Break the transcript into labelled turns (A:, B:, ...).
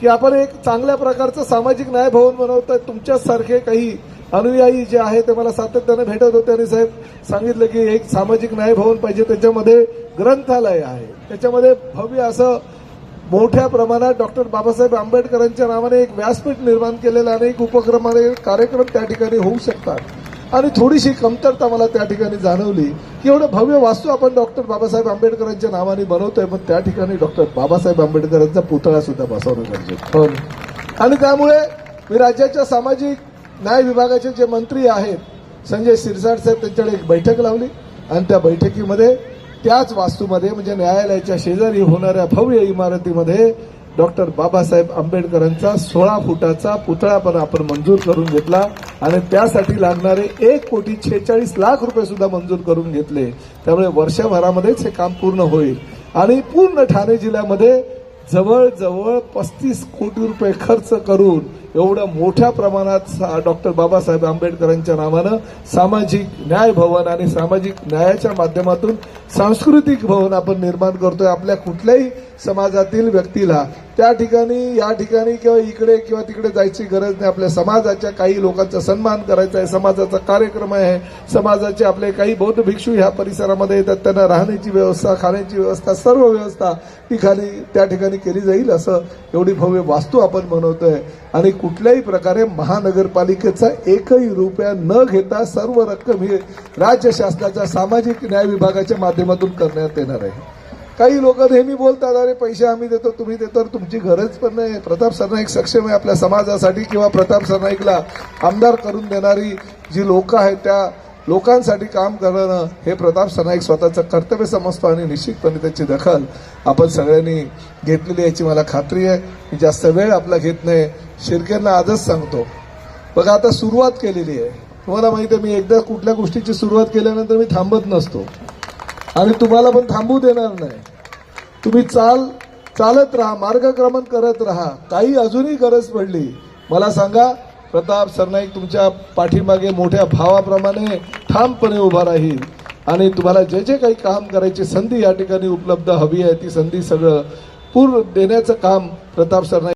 A: की आपण एक चांगल्या प्रकारचं सामाजिक न्याय भवन बनवतोय. तुमच्यासारखे काही अनुयायी जे आहे ते मला सातत्याने भेटत होते आणि साहेब सांगितलं की एक सामाजिक न्याय भवन पाहिजे, त्याच्यामध्ये ग्रंथालय आहे, त्याच्यामध्ये भव्य असं मोठ्या प्रमाणात डॉक्टर बाबासाहेब आंबेडकरांच्या नावाने एक व्यासपीठ निर्माण केलेलं, अनेक उपक्रमाने कार्यक्रम त्या ठिकाणी होऊ शकतात. आणि थोडीशी कमतरता मला त्या ठिकाणी जाणवली की एवढं भव्य वास्तू आपण डॉक्टर बाबासाहेब आंबेडकरांच्या नावाने बनवतोय, पण त्या ठिकाणी डॉक्टर बाबासाहेब आंबेडकरांचा पुतळा सुद्धा बसवणं गरजेचं. आणि त्यामुळे मी राज्याच्या सामाजिक न्याय विभागाचे जे मंत्री आहेत संजय शिरसाट साहेब, त्यांच्याकडे एक बैठक लावली आणि त्या बैठकीमध्ये त्याच वास्तूमध्ये म्हणजे न्यायालयाच्या शेजारी होणाऱ्या भव्य इमारतीमध्ये डॉक्टर बाबासाहेब आंबेडकरांचा 16 फुटाचा पुतळा पण आपण मंजूर करून घेतला आणि त्यासाठी लागणारे 1,46,00,000 रुपये सुद्धा मंजूर करून घेतले. त्यामुळे वर्षभरामध्येच हे काम पूर्ण होईल आणि पूर्ण ठाणे जिल्ह्यामध्ये जवळजवळ 35 कोटी रुपये खर्च करून एवढं मोठ्या प्रमाणात डॉक्टर बाबासाहेब आंबेडकरांच्या नावानं सामाजिक न्याय भवन आणि सामाजिक न्यायाच्या माध्यमातून सांस्कृतिक भवन आपण निर्माण करतोय. आपल्या कुठल्याही समाजातील व्यक्तीला त्या ठिकाणी या ठिकाणी किंवा इकडे किंवा तिकडे जायची गरज नाही. आपल्या समाजाच्या काही लोकांचा सन्मान करायचा आहे, समाजाचा कार्यक्रम आहे, समाजाचे आपले काही बौद्ध भिक्षू ह्या परिसरामध्ये येतात, त्यांना राहण्याची व्यवस्था, खाण्याची व्यवस्था, सर्व व्यवस्था त्या ठिकाणी केली जाईल. असं एवढी भव्य वास्तू आपण बनवतोय आणि कुठल्याही प्रकारे महानगरपालिकेचा एकही रुपया न घेता सर्व रक्कम ही राज्य शासनाच्या सामाजिक न्याय विभागाच्या माध्यमातून करण्यात येणार आहे. काही लोक नेहमी बोलतात अरे पैसे आम्ही देतो, तुम्ही देतो, तुमची गरज पण नाही. प्रताप सरनाईक सक्षम आहे आपल्या समाजासाठी किंवा प्रताप सरनाईकला आमदार करून देणारी जी लोक आहेत त्या लोकांसाठी काम करणं हे प्रताप सरनाईक स्वतःचं कर्तव्य समजतो आणि निश्चितपणे त्याची दखल आपण सगळ्यांनी घेतलेली याची मला खात्री आहे. मी जास्त वेळ आपला घेत नाही. शिर्केंना आजच सांगतो बघा, आता सुरुवात केलेली आहे. तुम्हाला माहिती आहे मी एकदा कुठल्या गोष्टीची सुरुवात केल्यानंतर मी थांबत नसतो आणि तुम्हाला पण थांबू देणार नाही. तुम्ही चालत राहा, मार्गक्रमण करत राहा. काही अजूनही गरज पडली मला सांगा, प्रताप सरनाईक तुमच्या पाठीमागे मोठ्या भावाप्रमाणे ठामपणे उभा राहील आणि तुम्हाला जे जे काही काम करायची संधी या ठिकाणी उपलब्ध हवी आहे ती संधी सगळं पूर्ण देण्याचं काम प्रताप सरनाईक